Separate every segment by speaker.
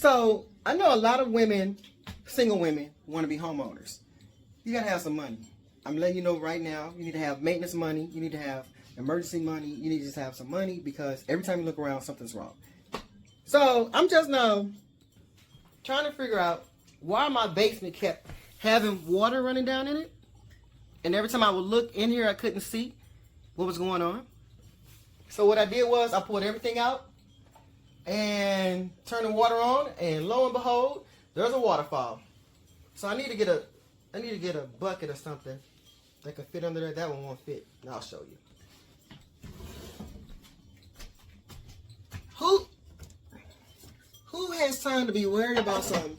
Speaker 1: So I know a lot of women, single women, want to be homeowners. You gotta have some money. I'm letting you know right now, you need to have maintenance money, you need to have emergency money, you need to just have some money because every time you look around, something's wrong. So I'm just now trying to figure out why my basement kept having water running down in it. And every time I would look in here, I couldn't see what was going on. So what I did was I pulled everything out and turned the water on, and lo and behold, there's a waterfall. So I need to get a bucket or something that can fit under there. That one won't fit. I'll show you. Who has time to be worried about some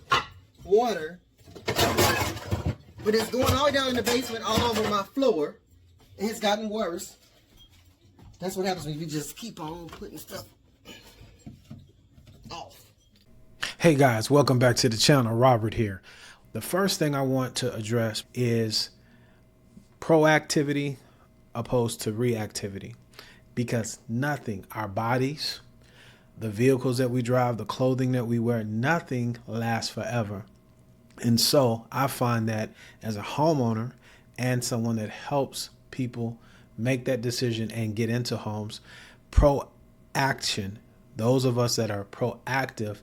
Speaker 1: water, but it's going all the way down in the basement, all over my floor, and it's gotten worse. That's what happens when you just keep on putting stuff off.
Speaker 2: Hey guys, welcome back to the channel. Robert here. The first thing I want to address is proactivity opposed to reactivity, because nothing, our bodies, the vehicles that we drive, the clothing that we wear, nothing lasts forever. And so I find that as a homeowner and someone that helps people make that decision and get into homes, proaction, those of us that are proactive,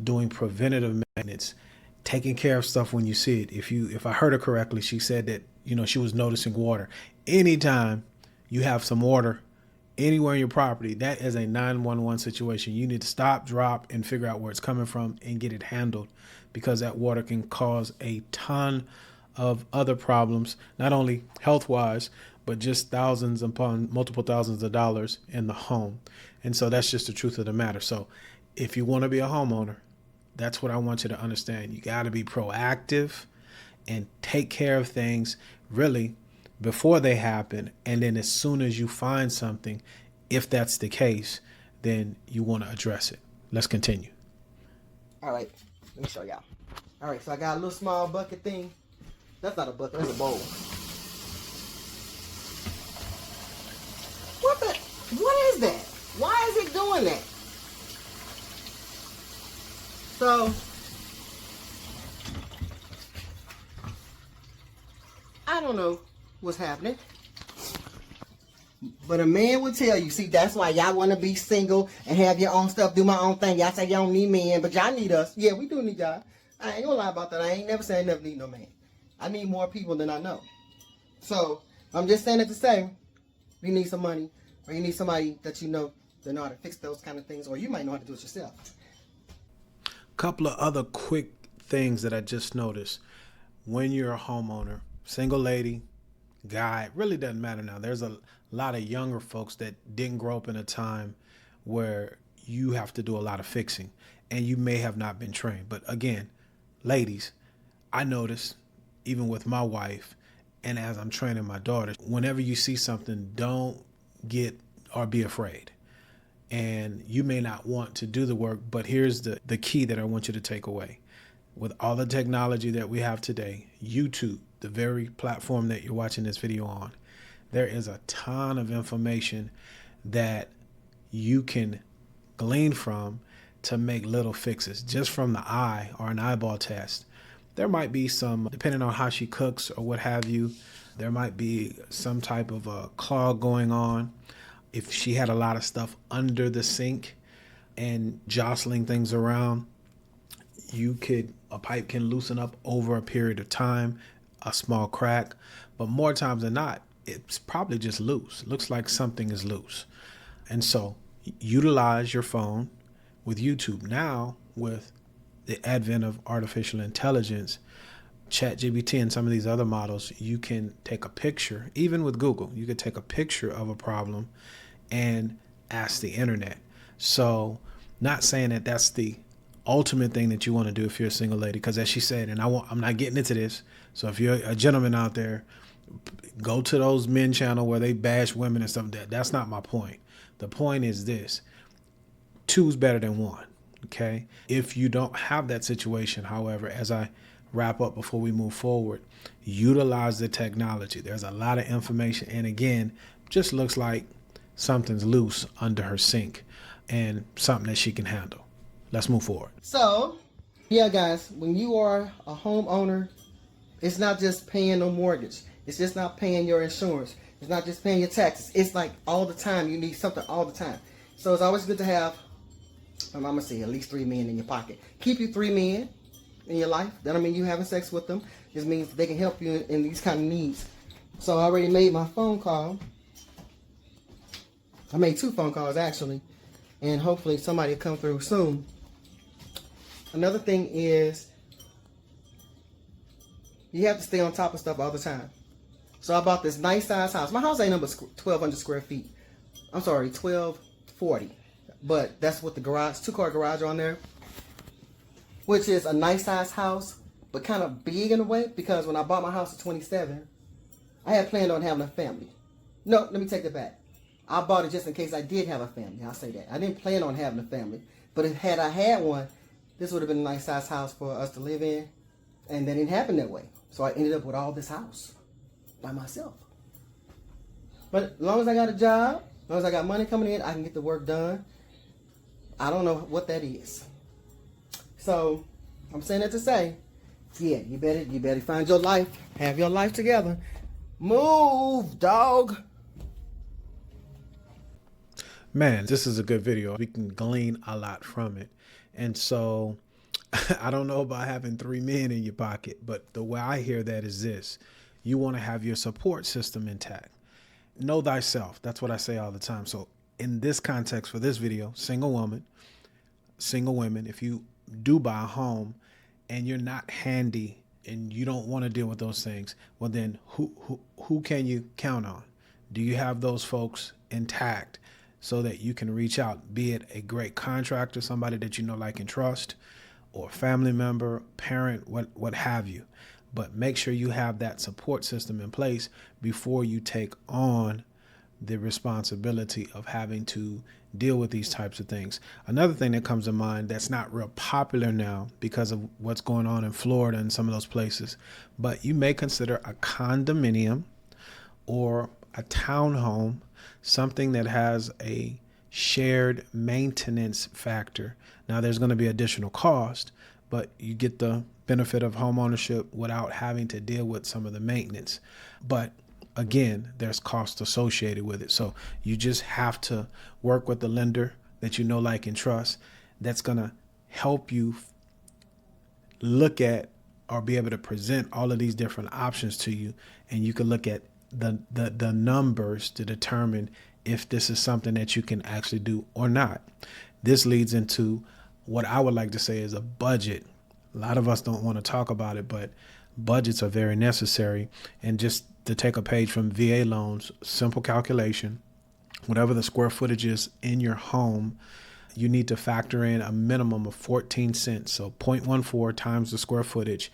Speaker 2: doing preventative maintenance, taking care of stuff when you see it. If I heard her correctly, she said that, she was noticing water. Anytime you have some water anywhere in your property, that is a 911 situation. You need to stop, drop, and figure out where it's coming from and get it handled, because that water can cause a ton of other problems, not only health-wise, but just thousands upon multiple thousands of dollars in the home. And so that's just the truth of the matter. So if you want to be a homeowner, that's what I want you to understand. You got to be proactive and take care of things really before they happen. And then as soon as you find something, if that's the case, then you want to address it. Let's continue.
Speaker 1: All right, let me show y'all. All right, so I got a little small bucket thing. That's not a bucket, that's a bowl. What is that? Why is it doing that? So, I don't know what's happening, but a man will tell you, see, that's why y'all want to be single and have your own stuff, do my own thing. Y'all say y'all don't need men, but y'all need us. Yeah, we do need y'all. I ain't gonna lie about that. I ain't never saying I never need no man. I need more people than I know. So, I'm just saying it to say, you need some money, or you need somebody that you know how to fix those kind of things, or you might know how to do it yourself.
Speaker 2: Couple of other quick things that I just noticed. When you're a homeowner, single lady, guy, it really doesn't matter now. There's a lot of younger folks that didn't grow up in a time where you have to do a lot of fixing, and you may have not been trained. But again, ladies, I noticed even with my wife, and as I'm training my daughter, whenever you see something, don't get or be afraid. And you may not want to do the work, but here's the key that I want you to take away. With all the technology that we have today, YouTube, the very platform that you're watching this video on, there is a ton of information that you can glean from to make little fixes just from the eye or an eyeball test. There might be some, depending on how she cooks or what have you, there might be some type of a clog going on. If she had a lot of stuff under the sink and jostling things around, a pipe can loosen up over a period of time, a small crack, but more times than not, it's probably just loose. Looks like something is loose. And so utilize your phone with YouTube. Now, with the advent of artificial intelligence, ChatGPT and some of these other models, you can take a picture, even with Google, you could take a picture of a problem and ask the internet. So not saying that that's the ultimate thing that you want to do if you're a single lady, because as she said, and I'm not getting into this, so if you're a gentleman out there, go to those men channel where they bash women and stuff. That's not my point. The point is this: two's better than one. Okay. If you don't have that situation, however, as I wrap up before we move forward, utilize the technology. There's a lot of information. And again, just looks like something's loose under her sink and something that she can handle. Let's move forward.
Speaker 1: So Yeah, guys, when you are a homeowner, it's not just paying no mortgage. It's just not paying your insurance. It's not just paying your taxes. It's like all the time. You need something all the time. So it's always good to have, I'm going to say, at least 3 men in your pocket. Keep you 3 men in your life. That don't mean you having sex with them. Just means they can help you in these kind of needs. So I already made my phone call. I made 2 phone calls, actually. And hopefully somebody will come through soon. Another thing is, you have to stay on top of stuff all the time. So I bought this nice size house. My house ain't number 1,200 square feet. I'm sorry, 1,240. But that's with the garage, 2-car garage on there. Which is a nice size house, but kind of big in a way. Because when I bought my house at 27, I had planned on having a family. No, let me take that back. I bought it just in case I did have a family. I'll say that. I didn't plan on having a family. But if had I had one, this would have been a nice size house for us to live in. And that didn't happen that way. So I ended up with all this house by myself. But as long as I got a job, as long as I got money coming in, I can get the work done. I don't know what that is. So I'm saying that to say, yeah, you better find your life, have your life together. Move, dog.
Speaker 2: Man, this is a good video. We can glean a lot from it. And so I don't know about having 3 men in your pocket, but the way I hear that is this. You want to have your support system intact. Know thyself. That's what I say all the time. So in this context for this video, single women, if you do buy a home and you're not handy and you don't want to deal with those things, well then who can you count on? Do you have those folks intact so that you can reach out, be it a great contractor, somebody that you know, like, and trust, or a family member, parent, what have you. But make sure you have that support system in place before you take on the responsibility of having to deal with these types of things. Another thing that comes to mind that's not real popular now because of what's going on in Florida and some of those places, but you may consider a condominium or a townhome something that has a shared maintenance factor. Now there's going to be additional cost, but you get the benefit of home ownership without having to deal with some of the maintenance. But again, there's cost associated with it. So you just have to work with the lender that you know, like, and trust. That's going to help you look at or be able to present all of these different options to you. And you can look at the numbers to determine if this is something that you can actually do or not. This leads into what I would like to say is a budget. A lot of us don't want to talk about it, but budgets are very necessary. And just to take a page from VA loans, simple calculation, whatever the square footage is in your home, you need to factor in a minimum of 14 cents. So 0.14 times the square footage.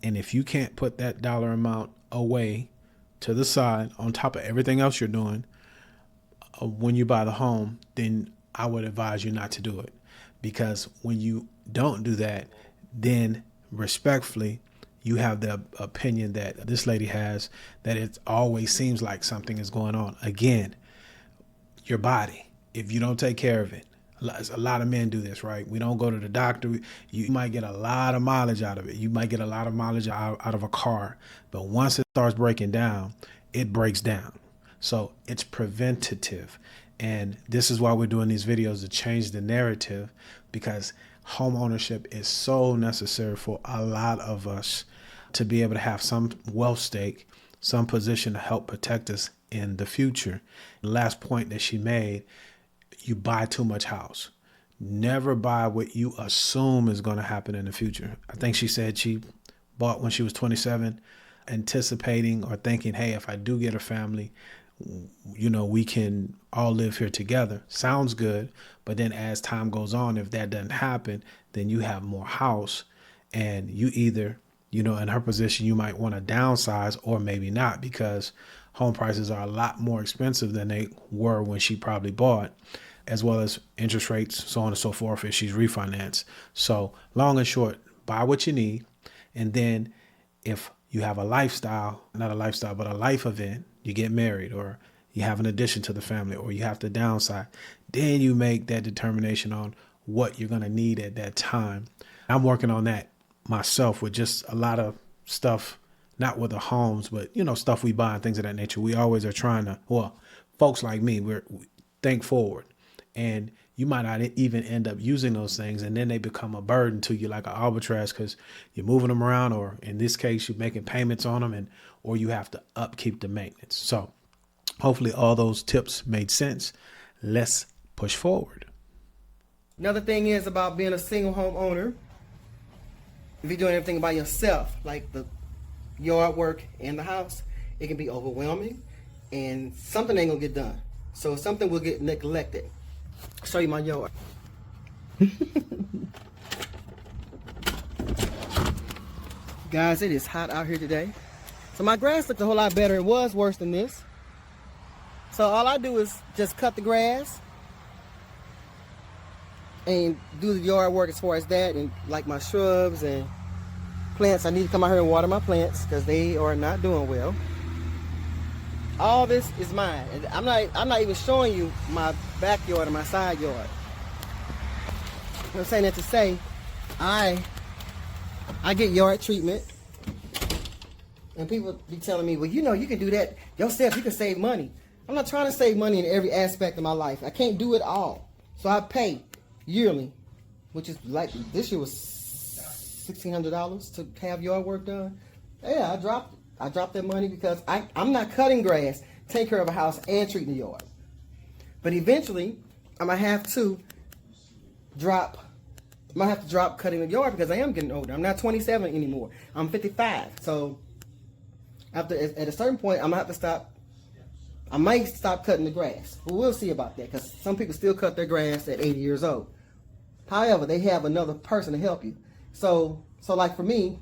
Speaker 2: And if you can't put that dollar amount away to the side on top of everything else you're doing when you buy the home, then I would advise you not to do it. Because when you don't do that, then respectfully, you have the opinion that this lady has, that it always seems like something is going on. Again, your body, if you don't take care of it, a lot of men do this, right? We don't go to the doctor. You might get a lot of mileage out of it. You might get a lot of mileage out of a car. But once it starts breaking down, it breaks down. So it's preventative. And this is why we're doing these videos, to change the narrative, because home ownership is so necessary for a lot of us to be able to have some wealth stake, some position to help protect us in the future. The last point that she made, you buy too much house. Never buy what you assume is going to happen in the future. I think she said she bought when she was 27, anticipating or thinking, hey, if I do get a family, you know, we can all live here together. Sounds good. But then as time goes on, if that doesn't happen, then you have more house, and you either, you know, in her position, you might want to downsize or maybe not, because home prices are a lot more expensive than they were when she probably bought, as well as interest rates, so on and so forth, if she's refinanced. So long and short, buy what you need. And then if you have a lifestyle, not a lifestyle, but a life event, you get married, or you have an addition to the family, or you have to downsize, then you make that determination on what you're going to need at that time. I'm working on that myself with just a lot of stuff, not with the homes, but, stuff we buy and things of that nature. We always are trying to, well, folks like me, we think forward. And you might not even end up using those things, and then they become a burden to you, like an arbitrage, because you're moving them around, or in this case, you're making payments on them, or you have to upkeep the maintenance. So hopefully all those tips made sense. Let's push forward.
Speaker 1: Another thing is about being a single homeowner. If you're doing everything by yourself, like the yard work in the house, it can be overwhelming, and something ain't gonna get done. So something will get neglected. I'll show you my yard. Guys, it is hot out here today. So my grass looked a whole lot better. It was worse than this. So all I do is just cut the grass and do the yard work as far as that, and like my shrubs and plants. I need to come out here and water my plants because they are not doing well. All this is mine, and I'm not even showing you my backyard or my side yard. I'm saying that to say, I get yard treatment, and people be telling me, well, you can do that yourself. You can save money. I'm not trying to save money in every aspect of my life. I can't do it all, so I pay yearly, which is like this year was $1,600 to have yard work done. Yeah, I dropped that money because I'm not cutting grass, take care of a house, and treating the yard. But eventually, I'm gonna have to drop cutting the yard because I am getting older. I'm not 27 anymore. I'm 55. So at a certain point, I'm gonna have to stop. I might stop cutting the grass, but we'll see about that because some people still cut their grass at 80 years old. However, they have another person to help you. So like for me,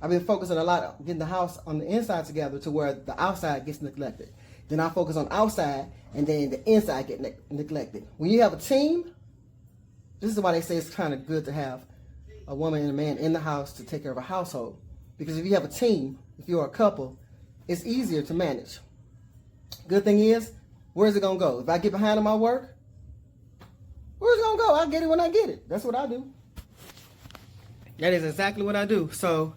Speaker 1: I've been focusing a lot on getting the house on the inside together to where the outside gets neglected. Then I focus on outside, and then the inside get neglected. When you have a team, this is why they say it's kind of good to have a woman and a man in the house to take care of a household. Because if you have a team, if you're a couple, it's easier to manage. Good thing is, where's it going to go? If I get behind on my work, where's it going to go? I'll get it when I get it. That's what I do. That is exactly what I do. So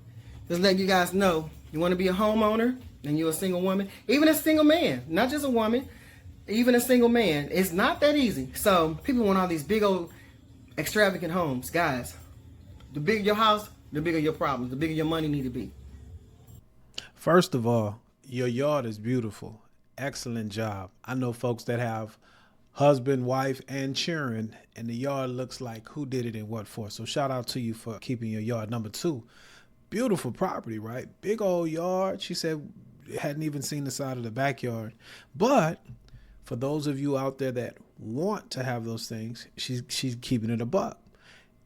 Speaker 1: just letting you guys know, you want to be a homeowner and you're a single woman, even a single man, not just a woman, even a single man, it's not that easy. So people want all these big old extravagant homes. Guys, the bigger your house, the bigger your problems, the bigger your money need to be.
Speaker 2: First of all, your yard is beautiful. Excellent job. I know folks that have husband, wife, and children, and the yard looks like who did it and what for. So shout out to you for keeping your yard. Number two, beautiful property, right? Big old yard. She said hadn't even seen the side of the backyard. But for those of you out there that want to have those things, she's keeping it a buck.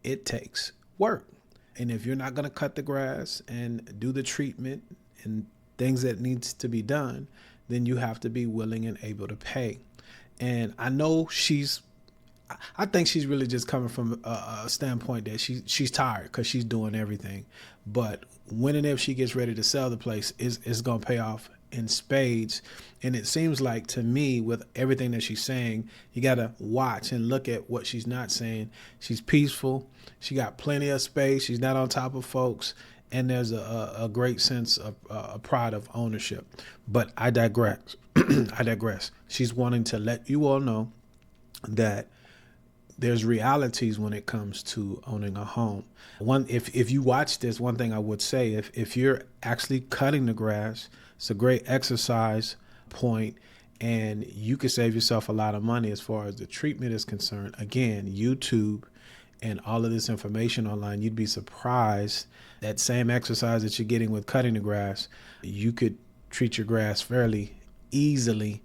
Speaker 2: It takes work. And if you're not going to cut the grass and do the treatment and things that needs to be done, then you have to be willing and able to pay. And I know I think she's really just coming from a standpoint that she's tired because she's doing everything. But when and if she gets ready to sell the place, it's going to pay off in spades. And it seems like to me, with everything that she's saying, you got to watch and look at what she's not saying. She's peaceful. She got plenty of space. She's not on top of folks. And there's a great sense of pride of ownership. But I digress. I digress. She's wanting to let you all know that there's realities when it comes to owning a home. If you watch this, one thing I would say, if you're actually cutting the grass, it's a great exercise point, and you can save yourself a lot of money as far as the treatment is concerned. Again, YouTube and all of this information online, you'd be surprised that same exercise that you're getting with cutting the grass, you could treat your grass fairly easily.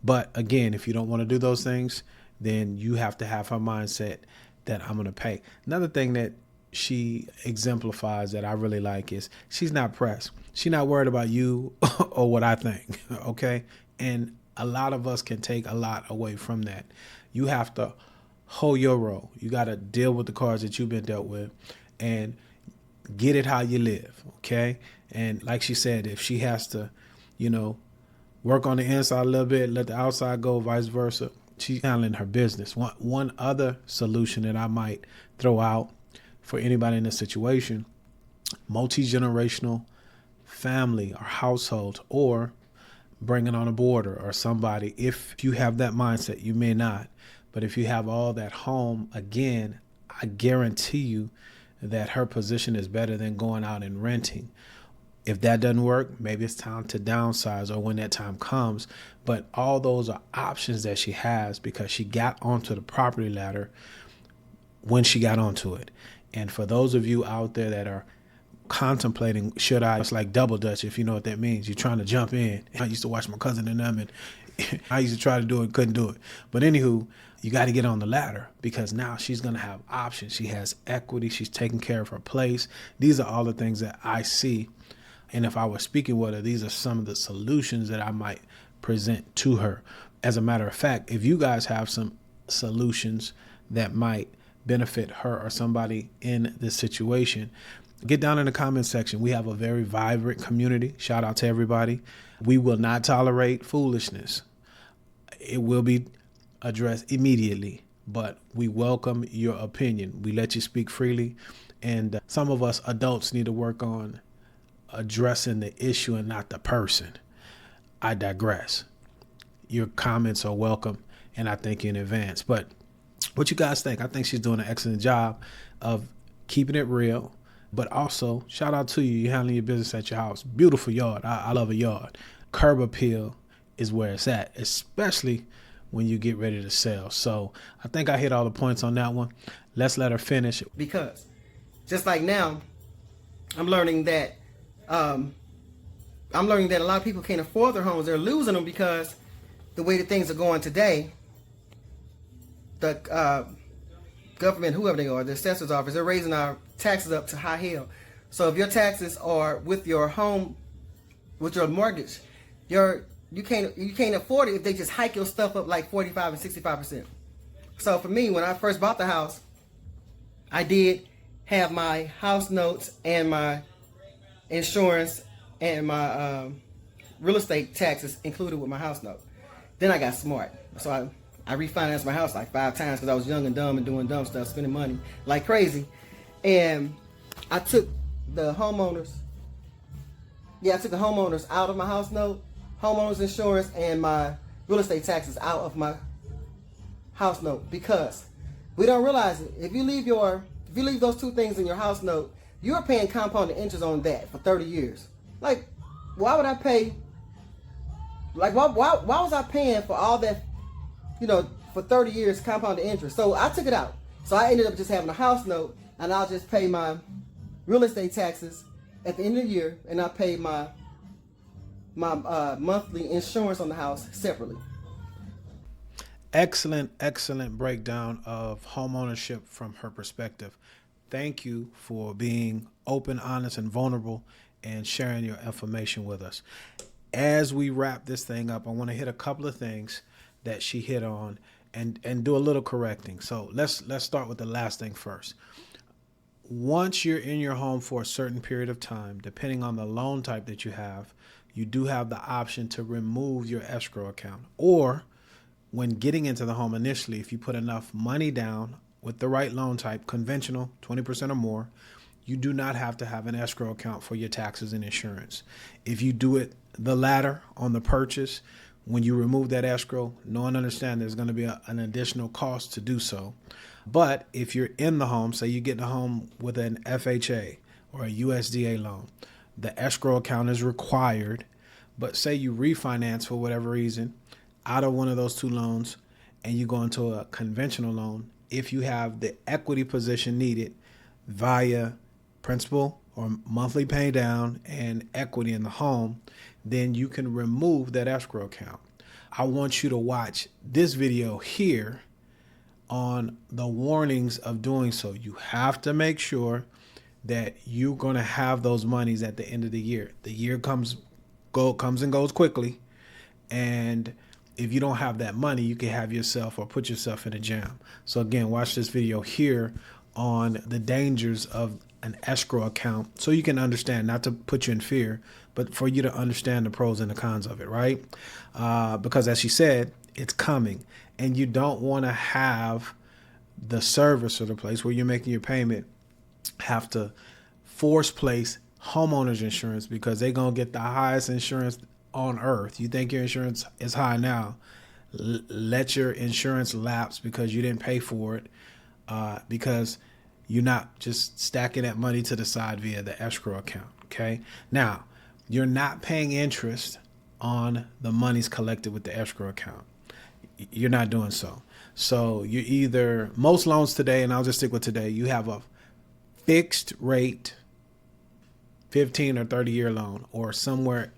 Speaker 2: But again, if you don't want to do those things, then you have to have her mindset that I'm going to pay. Another thing that she exemplifies that I really like is she's not pressed. She's not worried about you or what I think. Okay. And a lot of us can take a lot away from that. You have to hold your role. You got to deal with the cards that you've been dealt with and get it how you live. Okay. And like she said, if she has to, work on the inside a little bit, let the outside go, vice versa, she's handling her business. One other solution that I might throw out for anybody in this situation, multi-generational family or household, or bringing on a boarder or somebody. If you have that mindset, you may not. But if you have all that home, again, I guarantee you that her position is better than going out and renting. If that doesn't work, maybe it's time to downsize or when that time comes. But all those are options that she has because she got onto the property ladder when she got onto it. And for those of you out there that are contemplating, should I, it's like double dutch, if you know what that means. You're trying to jump in. I used to watch my cousin and them, and I used to try to do it, couldn't do it. But anywho, you got to get on the ladder because now she's going to have options. She has equity. She's taking care of her place. These are all the things that I see. And if I was speaking with her, these are some of the solutions that I might present to her. As a matter of fact, if you guys have some solutions that might benefit her or somebody in this situation, get down in the comment section. We have a very vibrant community. Shout out to everybody. We will not tolerate foolishness. It will be addressed immediately, but we welcome your opinion. We let you speak freely. And some of us adults need to work on addressing the issue and not the person. I digress. Your comments are welcome, and I thank you in advance. But what you guys think? I think she's doing an excellent job of keeping it real, but also shout out to you. You're handling your business at your house. Beautiful yard. I love a yard. Curb appeal is where it's at, especially when you get ready to sell. So I think I hit all the points on that one. Let's let her finish.
Speaker 1: Because just like now, I'm learning that a lot of people can't afford their homes. They're losing them because the way that things are going today, the government, whoever they are, the assessor's office, they're raising our taxes up to high hell. So if your taxes are with your home, with your mortgage, you can't afford it if they just hike your stuff up like 45 and 65%. So for me, when I first bought the house, I did have my house notes and my insurance and my real estate taxes included with my house note. Then I got smart. So I refinanced my house like 5 times because I was young and dumb and doing dumb stuff, spending money like crazy. And I took the homeowners out of my house note, homeowners insurance, and my real estate taxes out of my house note, because we don't realize it. If you leave those two things in your house note, you're paying compounded interest on that for 30 years. Like, why would I pay? Like, why was I paying for all that, for 30 years compounded interest? So I took it out. So I ended up just having a house note, and I'll just pay my real estate taxes at the end of the year, and I pay my monthly insurance on the house separately.
Speaker 2: Excellent breakdown of homeownership from her perspective. Thank you for being open, honest, and vulnerable and sharing your information with us. As we wrap this thing up, I want to hit a couple of things that she hit on and do a little correcting. So let's start with the last thing first. Once you're in your home for a certain period of time, depending on the loan type that you have, you do have the option to remove your escrow account. Or when getting into the home initially, if you put enough money down with the right loan type, conventional, 20% or more, you do not have to have an escrow account for your taxes and insurance. If you do it the latter on the purchase, when you remove that escrow, know and understand there's going to be an additional cost to do so. But if you're in the home, say you get the home with an FHA or a USDA loan, the escrow account is required. But say you refinance for whatever reason out of one of those two loans and you go into a conventional loan, if you have the equity position needed via principal or monthly pay down and equity in the home, then you can remove that escrow account. I want you to watch this video here on the warnings of doing so. You have to make sure that you're going to have those monies at the end of the year. The year comes and goes quickly. And if you don't have that money, you can have yourself or put yourself in a jam. So again, watch this video here on the dangers of an escrow account so you can understand, not to put you in fear, but for you to understand the pros and the cons of it, right? Because as she said, it's coming, and you don't want to have the service or the place where you're making your payment have to force place homeowners insurance because they're going to get the highest insurance on earth. You think your insurance is high now, let your insurance lapse because you didn't pay for it, because you're not just stacking that money to the side via the escrow account. Okay. Now, you're not paying interest on the monies collected with the escrow account. You're not doing so. So you either, most loans today, and I'll just stick with today, you have a fixed rate 15 or 30-year loan or somewhere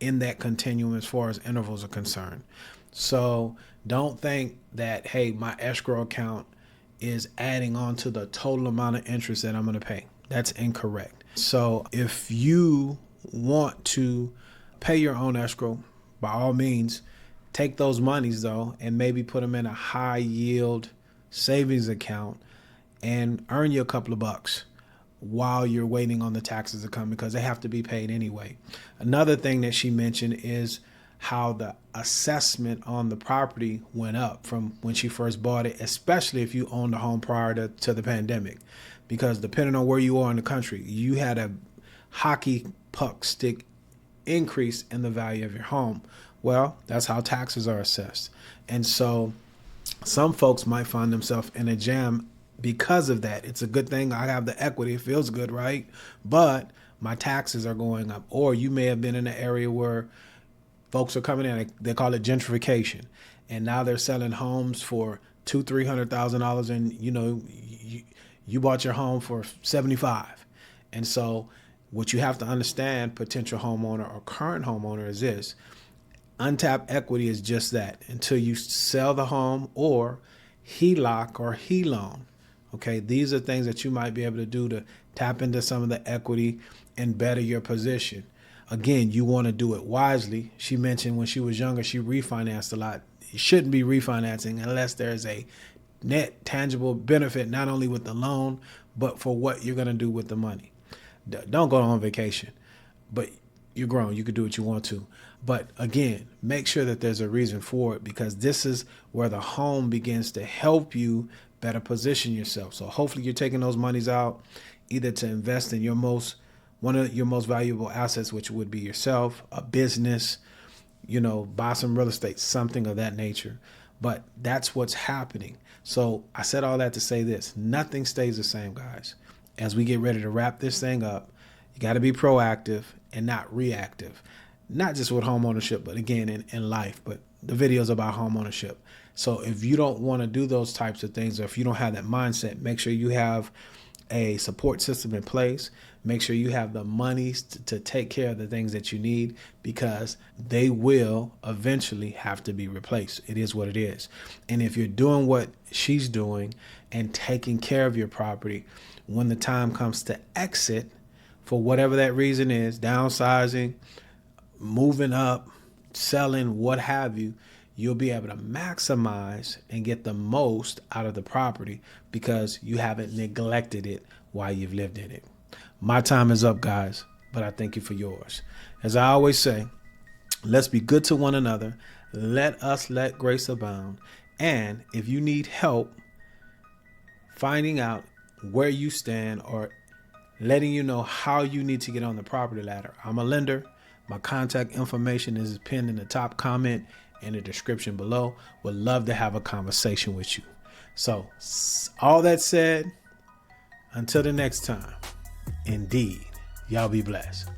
Speaker 2: in that continuum as far as intervals are concerned. So don't think that, hey, my escrow account is adding on to the total amount of interest that I'm going to pay. That's incorrect. So if you want to pay your own escrow, by all means, take those monies though and maybe put them in a high yield savings account and earn you a couple of bucks while you're waiting on the taxes to come, because they have to be paid anyway. Another thing that she mentioned is how the assessment on the property went up from when she first bought it, especially if you owned a home prior to the pandemic, because depending on where you are in the country, you had a hockey puck stick increase in the value of your home. Well, that's how taxes are assessed. And so some folks might find themselves in a jam because of that. It's a good thing I have the equity. It feels good, right? But my taxes are going up. Or you may have been in an area where folks are coming in, they call it gentrification. And now they're selling homes for $200,000-$300,000, and you bought your home for $75,000. And so what you have to understand, potential homeowner or current homeowner, is this: untapped equity is just that until you sell the home or HELOC or HELOAN. Okay, these are things that you might be able to do to tap into some of the equity and better your position. Again, you want to do it wisely. She mentioned when she was younger, she refinanced a lot. You shouldn't be refinancing unless there's a net tangible benefit, not only with the loan, but for what you're going to do with the money. Don't go on vacation, but you're grown. You can do what you want to. But again, make sure that there's a reason for it, because this is where the home begins to help you better position yourself. So hopefully you're taking those monies out either to invest in one of your most valuable assets, which would be yourself, a business, buy some real estate, something of that nature. But that's what's happening. So I said all that to say this: nothing stays the same, guys. As we get ready to wrap this thing up, you got to be proactive and not reactive. Not just with homeownership, but again, in life. But the video's about homeownership. So if you don't want to do those types of things, or if you don't have that mindset, make sure you have a support system in place. Make sure you have the monies to take care of the things that you need, because they will eventually have to be replaced. It is what it is. And if you're doing what she's doing and taking care of your property, when the time comes to exit, for whatever that reason is, downsizing, moving up, selling, what have you, you'll be able to maximize and get the most out of the property because you haven't neglected it while you've lived in it. My time is up, guys, but I thank you for yours. As I always say, let's be good to one another. Let us let grace abound. And if you need help finding out where you stand or letting you know how you need to get on the property ladder, I'm a lender. My contact information is pinned in the top comment in the description below. Would love to have a conversation with you. So all that said, until the next time, indeed, y'all be blessed.